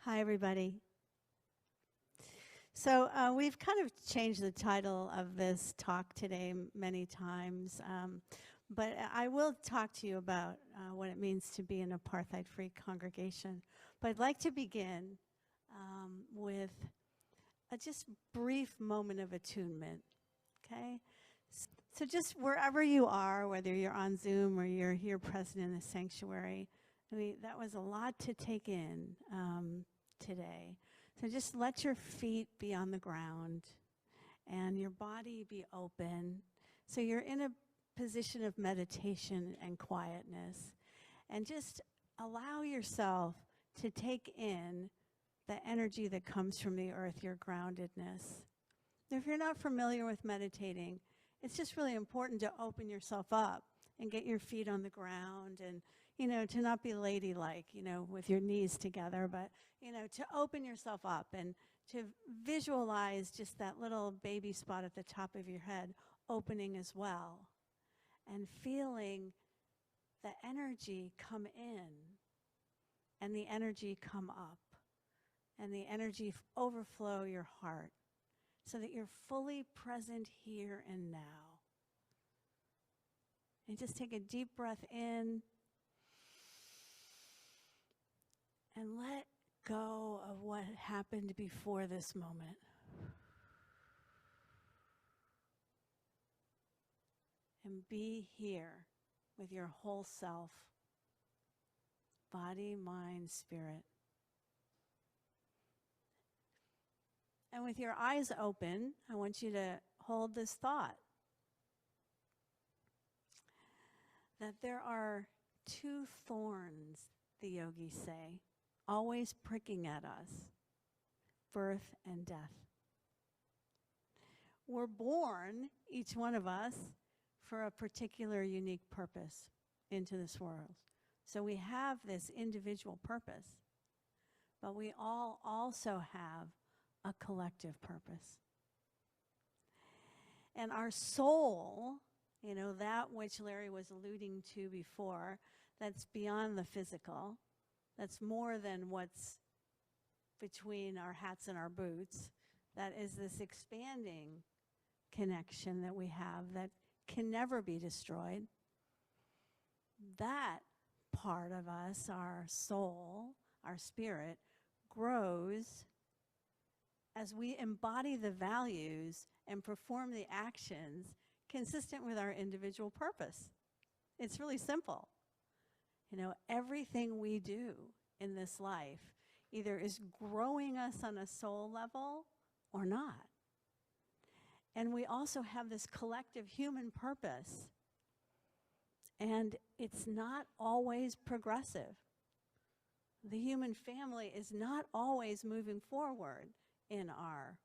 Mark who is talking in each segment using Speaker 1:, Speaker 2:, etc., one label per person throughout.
Speaker 1: Hi, everybody. So we've kind of changed the title of this talk today many times, but I will talk to you about what it means to be an apartheid-free congregation. But I'd like to begin with a just brief moment of attunement, okay? So just wherever you are, whether you're on Zoom or you're here present in the sanctuary, I mean, that was a lot to take in today. So just let your feet be on the ground and your body be open. So you're in a position of meditation and quietness. And just allow yourself to take in the energy that comes from the earth, your groundedness. If you're not familiar with meditating, it's just really important to open yourself up and get your feet on the ground and, you know, to not be ladylike, you know, with your knees together, but, you know, to open yourself up and to visualize just that little baby spot at the top of your head opening as well and feeling the energy come in and the energy come up and the energy overflow your heart so that you're fully present here and now. And just take a deep breath in and let go of what happened before this moment. And be here with your whole self, body, mind, spirit. And with your eyes open, I want you to hold this thought that there are two thorns, the yogis say, always pricking at us, birth and death. We're born, each one of us, for a particular unique purpose into this world. So we have this individual purpose, but we all also have a collective purpose. And our soul, you know, that which Larry was alluding to before, that's beyond the physical, that's more than what's between our hats and our boots, that is this expanding connection that we have that can never be destroyed. That part of us, our soul, our spirit, grows as we embody the values and perform the actions consistent with our individual purpose. It's really simple. You know, everything we do in this life either is growing us on a soul level or not. And we also have this collective human purpose. And it's not always progressive. The human family is not always moving forward in our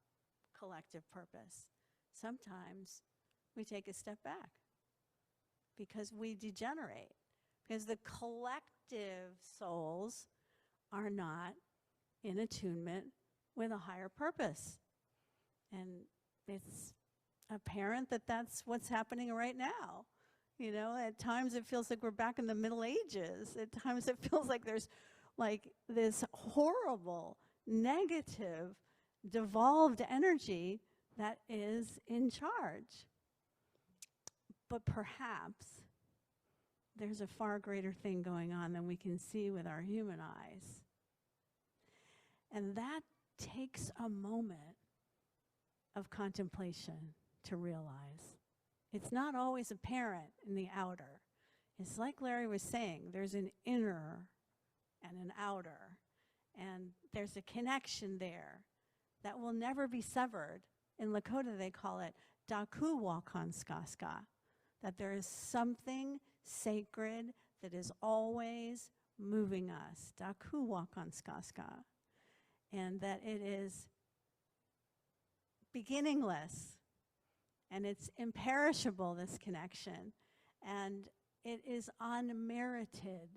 Speaker 1: collective purpose. Sometimes we take a step back because we degenerate, because the collective souls are not in attunement with a higher purpose. And it's apparent that that's what's happening right now. You know, at times it feels like we're back in the Middle Ages. At times it feels like there's like this horrible, negative, devolved energy that is in charge. But perhaps there's a far greater thing going on than we can see with our human eyes. And that takes a moment of contemplation to realize. It's not always apparent in the outer. It's like Larry was saying, there's an inner and an outer, and there's a connection there that will never be severed. In Lakota, they call it Daku Wakan Skaska, that there is something sacred that is always moving us, Daku Wakan Skaska, and that it is beginningless, and it's imperishable, this connection, and it is unmerited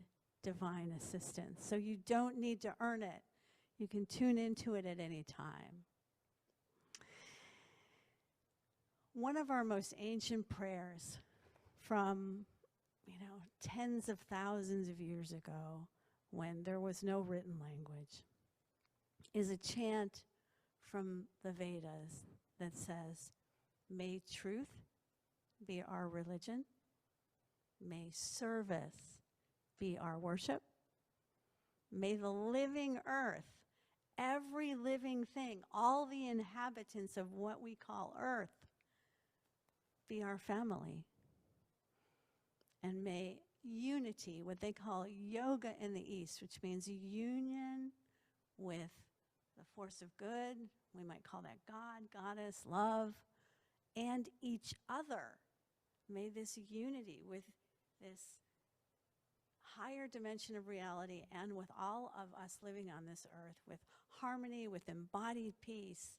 Speaker 1: divine assistance. So you don't need to earn it. You can tune into it at any time. One of our most ancient prayers from, you know, tens of thousands of years ago when there was no written language. is a chant from the Vedas that says, may truth be our religion, may service be our worship, may the living earth, every living thing, all the inhabitants of what we call earth, be our family. And may unity, what they call yoga in the East, which means union with the force of good, we might call that God, goddess, love, and each other. May this unity with this higher dimension of reality and with all of us living on this earth, with harmony, with embodied peace,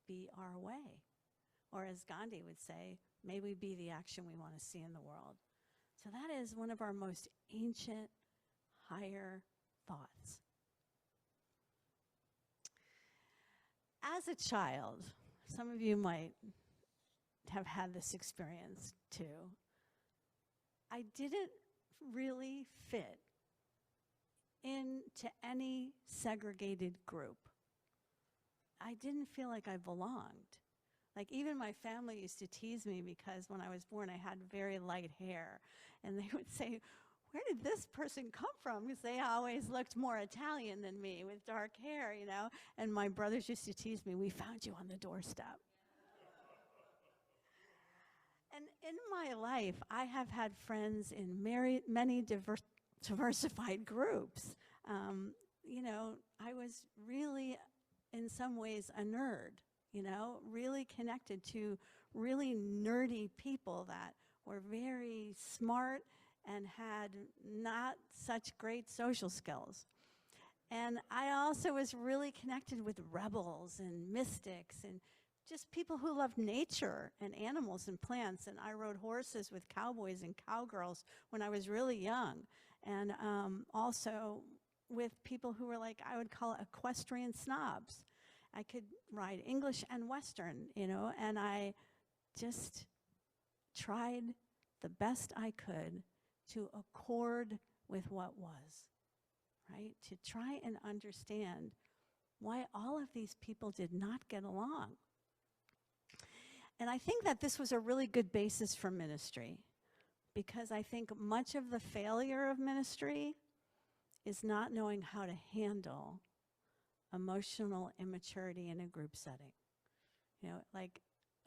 Speaker 1: be our way. Or as Gandhi would say, may we be the action we want to see in the world. So that is one of our most ancient, higher thoughts. As a child, some of you might have had this experience too. I didn't really fit into any segregated group. I didn't feel like I belonged. Like even my family used to tease me because when I was born I had very light hair. And they would say, where did this person come from? Because they always looked more Italian than me with dark hair, you know. And my brothers used to tease me, we found you on the doorstep. And in my life, I have had friends in many diversified groups. You know, I was really, in some ways, a nerd, you know, really connected to really nerdy people that were very smart and had not such great social skills. And I also was really connected with rebels and mystics and just people who loved nature and animals and plants. And I rode horses with cowboys and cowgirls when I was really young. And also with people who were like, I would call equestrian snobs. I could ride English and Western, you know, and I just tried the best I could to accord with what was, right? To try and understand why all of these people did not get along. And I think that this was a really good basis for ministry, because I think much of the failure of ministry is not knowing how to handle emotional immaturity in a group setting. You know, like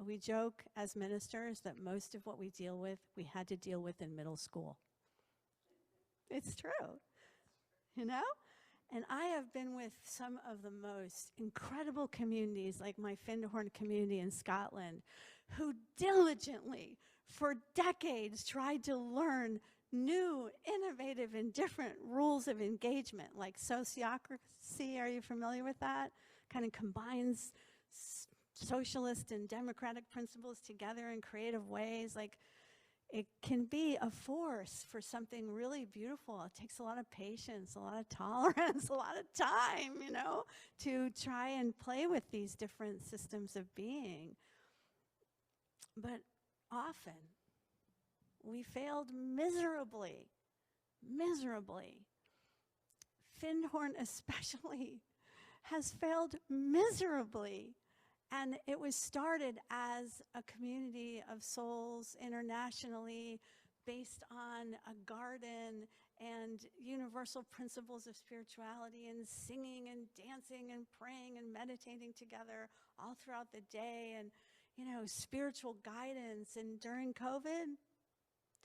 Speaker 1: we joke as ministers that most of what we deal with, we had to deal with in middle school. It's true, you know? And I have been with some of the most incredible communities, like my Findhorn community in Scotland, who diligently, for decades, tried to learn new, innovative, and different rules of engagement, like sociocracy. Are you familiar with that? Kind of combines socialist and democratic principles together in creative ways. Like, it can be a force for something really beautiful. It takes a lot of patience, a lot of tolerance, a lot of time, you know, to try and play with these different systems of being. But often, we failed miserably, miserably. Findhorn especially has failed miserably. And it was started as a community of souls internationally based on a garden and universal principles of spirituality and singing and dancing and praying and meditating together all throughout the day and, you know, spiritual guidance. And during COVID,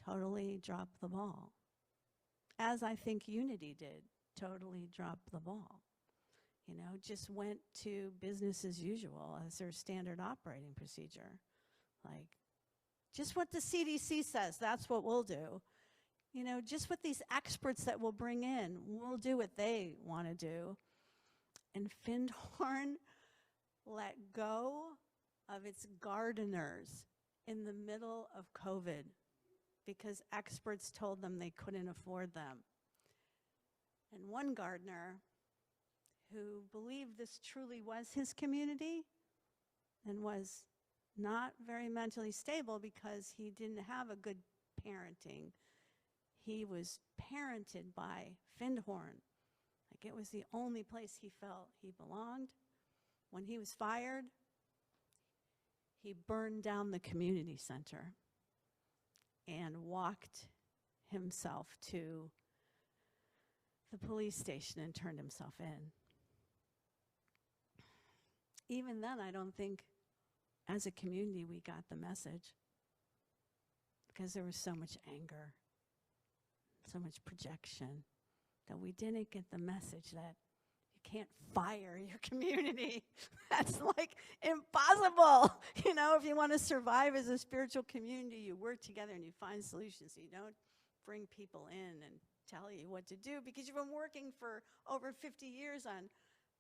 Speaker 1: totally dropped the ball. As I think Unity did, totally dropped the ball. You know, just went to business as usual as their standard operating procedure. Like, just what the CDC says, that's what we'll do. You know, just what these experts that we'll bring in, we'll do what they want to do. And Findhorn let go of its gardeners in the middle of COVID because experts told them they couldn't afford them. And one gardener who believed this truly was his community and was not very mentally stable because he didn't have a good parenting. He was parented by Findhorn, Like it was the only place he felt he belonged. When he was fired, he burned down the community center and walked himself to the police station and turned himself in. Even then, I don't think as a community we got the message, because there was so much anger, so much projection, that we didn't get the message that you can't fire your community. That's like impossible. You know, if you want to survive as a spiritual community, you work together and you find solutions. You don't bring people in and tell you what to do, because you've been working for over 50 years on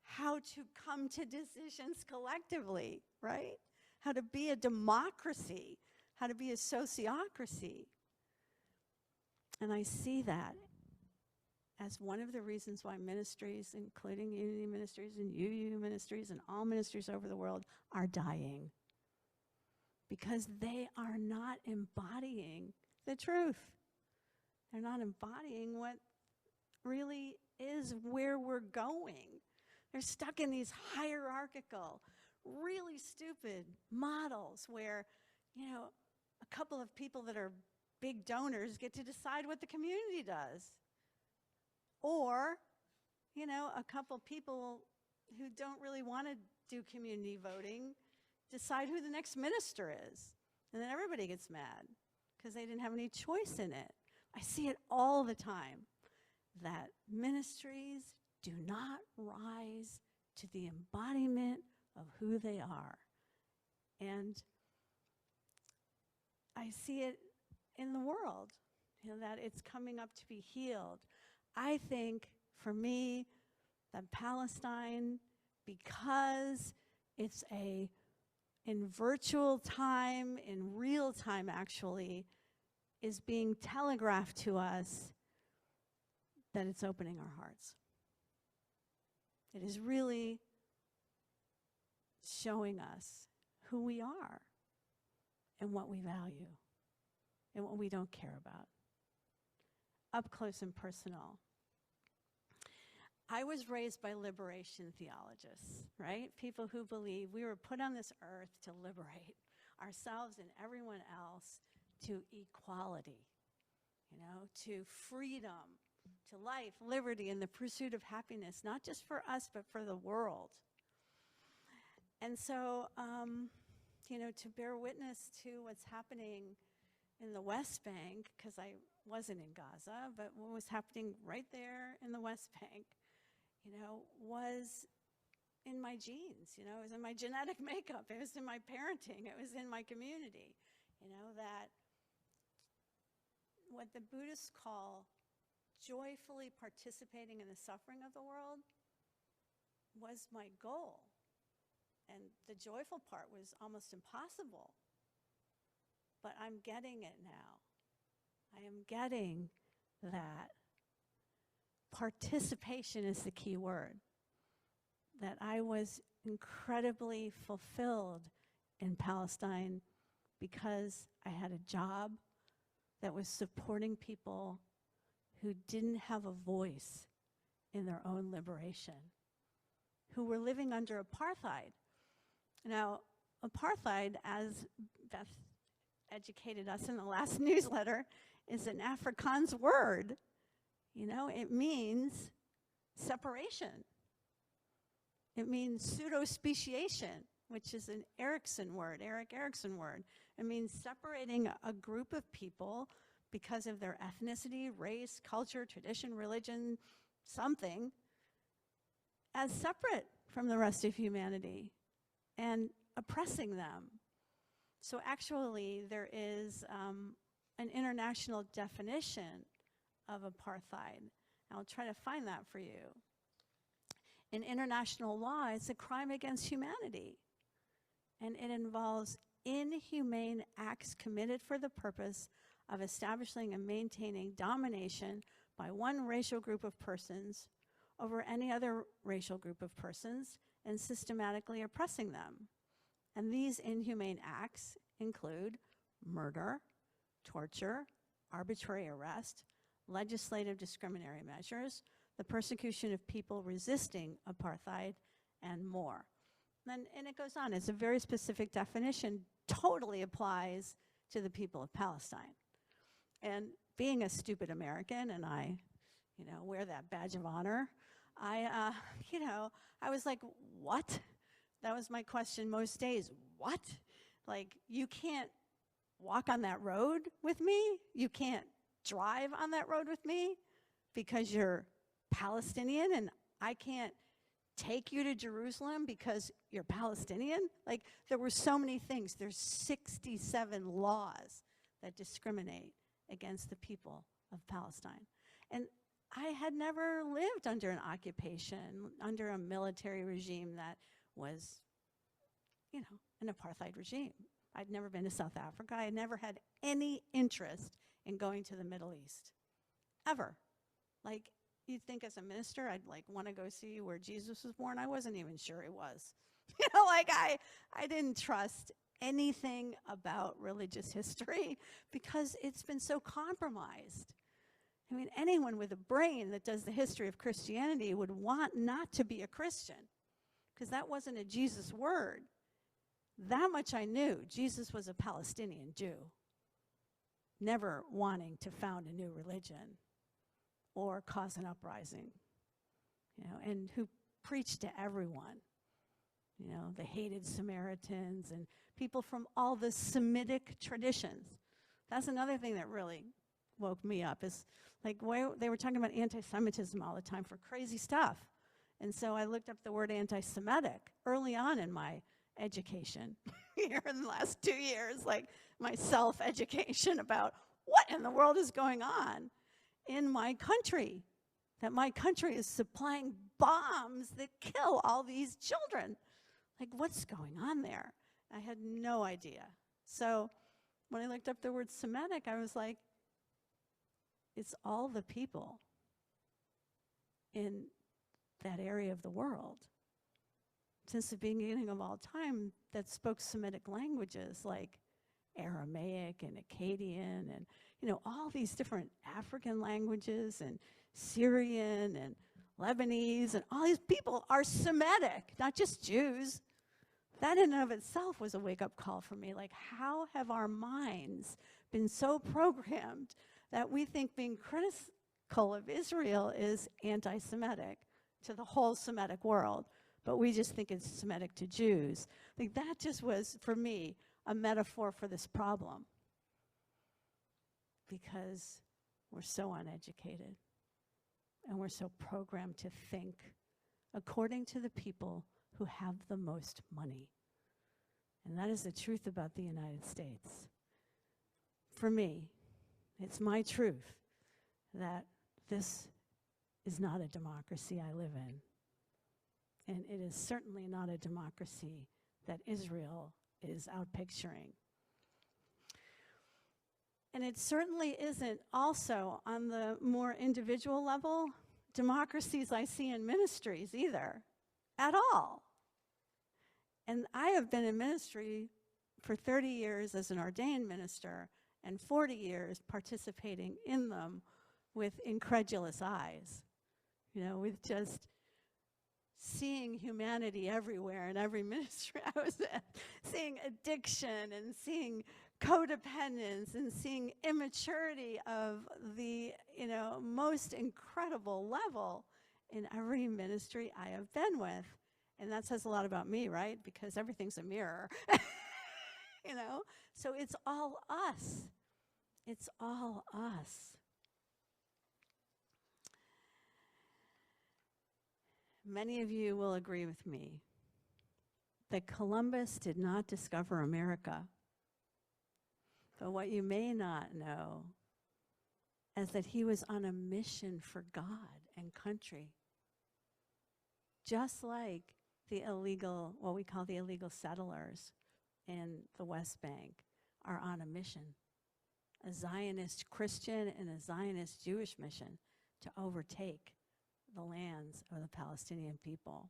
Speaker 1: how to come to decisions collectively, right? How to be a democracy, how to be a sociocracy. And I see that as one of the reasons why ministries, including Unity Ministries and UU Ministries and all ministries over the world, are dying. Because they are not embodying the truth. They're not embodying what really is where we're going. They're stuck in these hierarchical, really stupid models where, you know, a couple of people that are big donors get to decide what the community does. Or, you know, a couple people who don't really want to do community voting decide who the next minister is. And then everybody gets mad because they didn't have any choice in it. I see it all the time, that ministries do not rise to the embodiment of who they are. And I see it in the world, you know, that it's coming up to be healed. I think, for me, that Palestine, because it's in virtual time, in real time actually, is being telegraphed to us that it's opening our hearts. It is really showing us who we are and what we value and what we don't care about. Up close and personal. I was raised by liberation theologists, right? People who believe we were put on this earth to liberate ourselves and everyone else to equality, you know, to freedom, to life, liberty, and the pursuit of happiness, not just for us, but for the world. And so, you know, to bear witness to what's happening in the West Bank, because I wasn't in Gaza, but what was happening right there in the West Bank, you know, was in my genes, you know, it was in my genetic makeup, it was in my parenting, it was in my community, you know, that what the Buddhists call joyfully participating in the suffering of the world was my goal. And the joyful part was almost impossible. But I'm getting it now. I am getting that participation is the key word. That I was incredibly fulfilled in Palestine because I had a job that was supporting people who didn't have a voice in their own liberation, who were living under apartheid. Now, apartheid, as Beth educated us in the last newsletter, is an Afrikaans word. You know, it means separation. It means pseudo-speciation, which is an Eric Erikson word. It means separating a group of people because of their ethnicity, race, culture, tradition, religion, something, as separate from the rest of humanity and oppressing them. So actually, there is an international definition of apartheid. I'll try to find that for you. In international law, it's a crime against humanity. And it involves inhumane acts committed for the purpose of establishing and maintaining domination by one racial group of persons over any other racial group of persons and systematically oppressing them. And these inhumane acts include murder, torture, arbitrary arrest, legislative discriminatory measures, the persecution of people resisting apartheid, and more. And it goes on. It's a very specific definition, totally applies to the people of Palestine. And being a stupid American, and I, wear that badge of honor, I was like, what? That was my question most days. What? Like, you can't walk on that road with me? You can't drive on that road with me because you're Palestinian, and I can't take you to Jerusalem because you're Palestinian? Like, there were so many things. There's 67 laws that discriminate against the people of Palestine. And I had never lived under an occupation, under a military regime that was, an apartheid regime. I'd never been to South Africa. I had never had any interest in going to the Middle East, ever. Like, you'd think as a minister, I'd want to go see where Jesus was born. I wasn't even sure he was. I didn't trust anything about religious history because it's been so compromised. I mean, anyone with a brain that does the history of Christianity would want not to be a Christian because that wasn't a Jesus word. That much I knew. Jesus was a Palestinian Jew, never wanting to found a new religion or cause an uprising, and who preached to everyone. The hated Samaritans and people from all the Semitic traditions. That's another thing that really woke me up, is they were talking about anti-Semitism all the time for crazy stuff. And so I looked up the word anti-Semitic early on in my education here in the last 2 years, my self-education about what in the world is going on in my country, that my country is supplying bombs that kill all these children. What's going on there? I had no idea. So when I looked up the word Semitic, I was like, it's all the people in that area of the world since the beginning of all time that spoke Semitic languages like Aramaic and Akkadian and, all these different African languages and Syrian and Lebanese, and all these people are Semitic, not just Jews. That in and of itself was a wake-up call for me. How have our minds been so programmed that we think being critical of Israel is anti-Semitic to the whole Semitic world, but we just think it's Semitic to Jews? That just was, for me, a metaphor for this problem, because we're so uneducated and we're so programmed to think according to the people who have the most money. And that is the truth about the United States. For me, it's my truth that this is not a democracy I live in. And it is certainly not a democracy that Israel is outpicturing. And it certainly isn't also, on the more individual level, democracies I see in ministries either, at all. And I have been in ministry for 30 years as an ordained minister and 40 years participating in them with incredulous eyes, with just seeing humanity everywhere in every ministry I was in, seeing addiction and seeing codependence and seeing immaturity of the, most incredible level in every ministry I have been with. And that says a lot about me, right? Because everything's a mirror, So it's all us. It's all us. Many of you will agree with me that Columbus did not discover America. But what you may not know is that he was on a mission for God and country. Just like the illegal, what we call the illegal settlers in the West Bank are on a mission, a Zionist Christian and a Zionist Jewish mission to overtake the lands of the Palestinian people.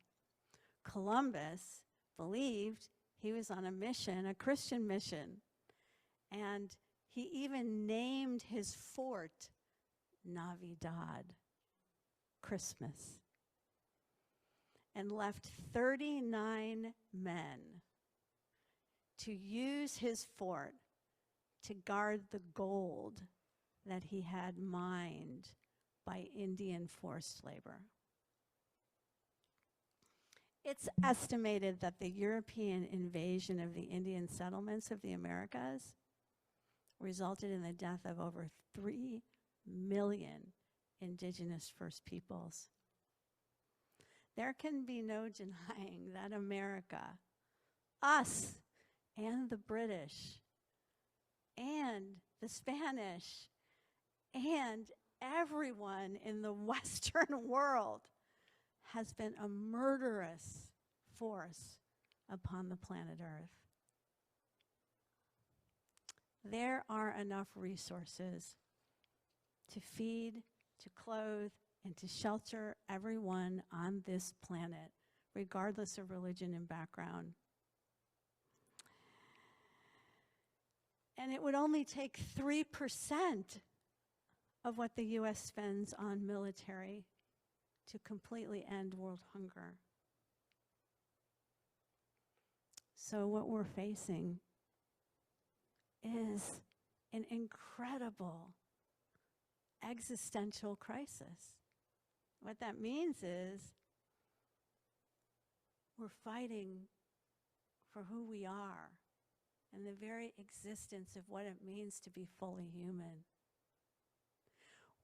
Speaker 1: Columbus believed he was on a mission, a Christian mission, and he even named his fort Navidad, Christmas and left 39 men to use his fort to guard the gold that he had mined by Indian forced labor. It's estimated that the European invasion of the Indian settlements of the Americas resulted in the death of over 3 million indigenous First Peoples. There can be no denying that America, us and the British and the Spanish and everyone in the Western world has been a murderous force upon the planet Earth. There are enough resources to feed, to clothe, and to shelter everyone on this planet, regardless of religion and background. And it would only take 3% of what the U.S. spends on military to completely end world hunger. So what we're facing is an incredible existential crisis. What that means is we're fighting for who we are and the very existence of what it means to be fully human.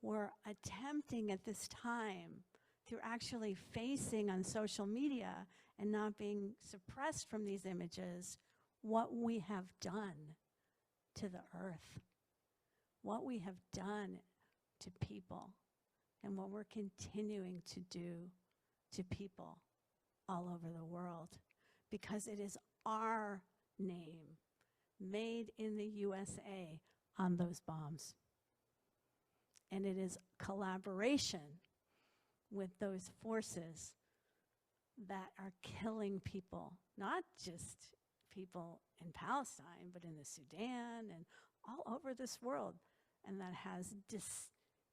Speaker 1: We're attempting at this time, through actually facing on social media and not being suppressed from these images, what we have done to the earth, what we have done to people, and what we're continuing to do to people all over the world, because it is our name made in the USA on those bombs. And it is collaboration with those forces that are killing people, not just people in Palestine, but in the Sudan and all over this world, and that has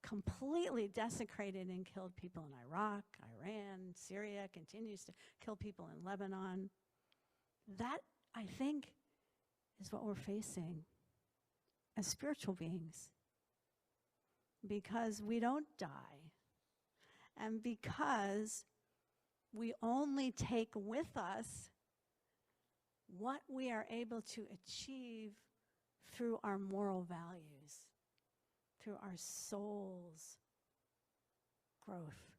Speaker 1: completely desecrated and killed people in Iraq, Iran, Syria, continues to kill people in Lebanon. That, I think, is what we're facing as spiritual beings, because we don't die, and because we only take with us what we are able to achieve through our moral values, through our soul's growth.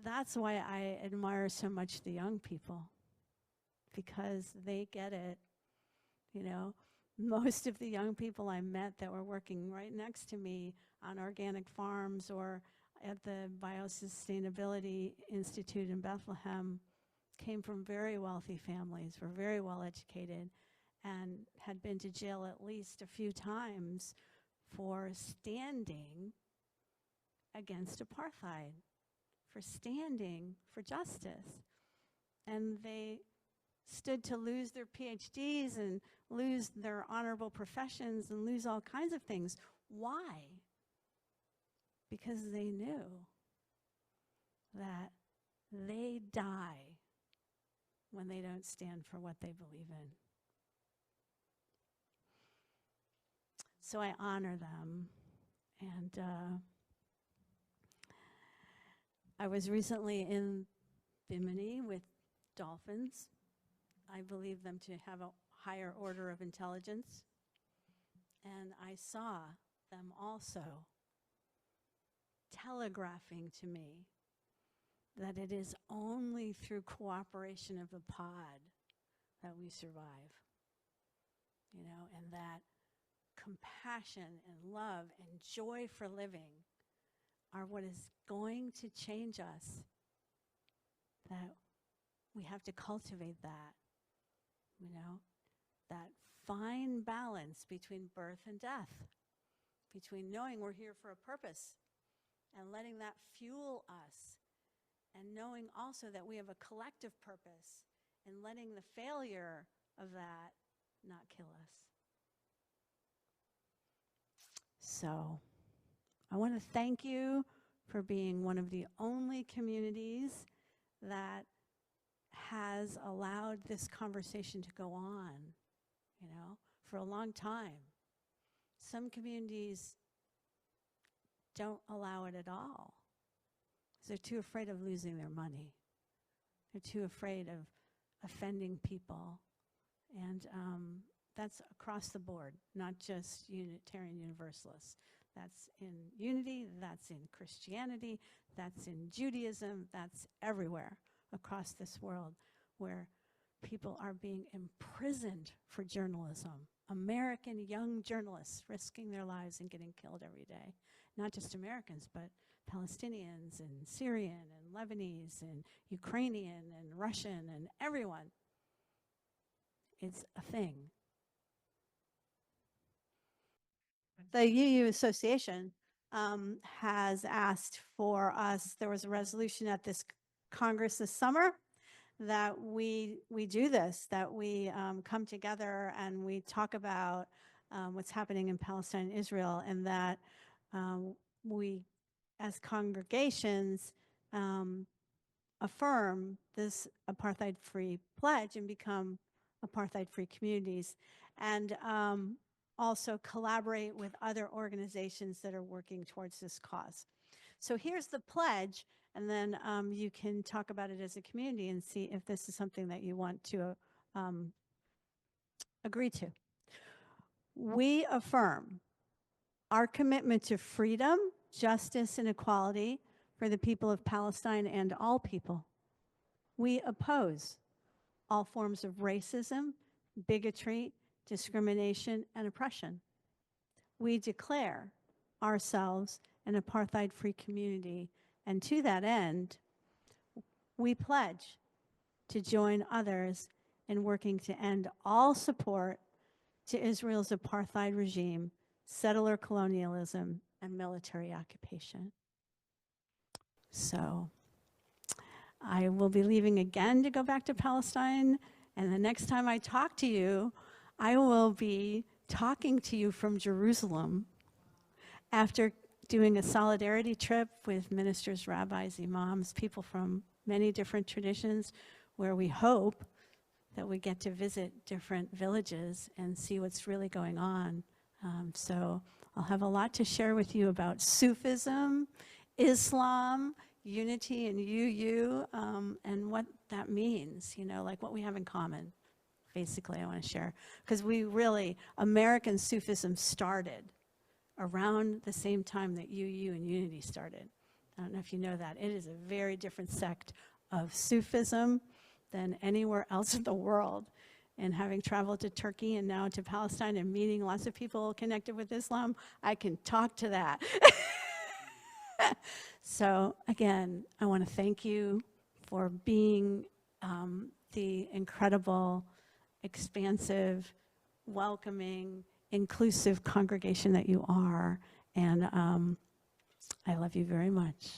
Speaker 1: That's why I admire so much the young people, because they get it. You know, most of the young people I met that were working right next to me on organic farms or at the Biosustainability Institute in Bethlehem came from very wealthy families, were very well educated, and had been to jail at least a few times for standing against apartheid, for standing for justice. And they stood to lose their PhDs and lose their honorable professions and lose all kinds of things. Why? Because they knew that they die when they don't stand for what they believe in. So I honor them. And I was recently in Bimini with dolphins. I believe them to have a higher order of intelligence. And I saw them also telegraphing to me that it is only through cooperation of the pod that we survive. You know, and that compassion and love and joy for living are what is going to change us. That we have to cultivate that, you know, that fine balance between birth and death, between knowing we're here for a purpose and letting that fuel us, and knowing also that we have a collective purpose and letting the failure of that not kill us. So I want to thank you for being one of the only communities that has allowed this conversation to go on, you know, for a long time. Some communities don't allow it at all. They're too afraid of losing their money. They're too afraid of offending people. And that's across the board, not just Unitarian Universalists. That's in unity, that's in Christianity, that's in Judaism, that's everywhere across this world where people are being imprisoned for journalism. American young journalists risking their lives and getting killed every day. Not just Americans, but Palestinians and Syrian and Lebanese and Ukrainian and Russian and everyone. It's a thing. The UU Association has asked for us, there was a resolution at this Congress this summer that we do this, that we come together and we talk about what's happening in Palestine and Israel, and that we, as congregations, affirm this apartheid-free pledge and become apartheid-free communities, and also collaborate with other organizations that are working towards this cause. So here's the pledge, and then you can talk about it as a community and see if this is something that you want to agree to. We affirm our commitment to freedom, justice, and equality for the people of Palestine and all people. We oppose all forms of racism, bigotry, discrimination, and oppression. We declare ourselves an apartheid-free community, and to that end, we pledge to join others in working to end all support to Israel's apartheid regime, settler colonialism, and military occupation. So I will be leaving again to go back to Palestine, and the next time I talk to you, I will be talking to you from Jerusalem after doing a solidarity trip with ministers, rabbis, imams, people from many different traditions, where we hope that we get to visit different villages and see what's really going on. So I'll have a lot to share with you about Sufism, Islam, unity and UU, and what that means, you know, like what we have in common. Basically, I want to share, because we really, American Sufism started around the same time that UU and Unity started. I don't know if you know that. It is a very different sect of Sufism than anywhere else in the world. And having traveled to Turkey and now to Palestine and meeting lots of people connected with Islam, I can talk to that. So again, I want to thank you for being the incredible, expansive, welcoming, inclusive congregation that you are. And I love you very much.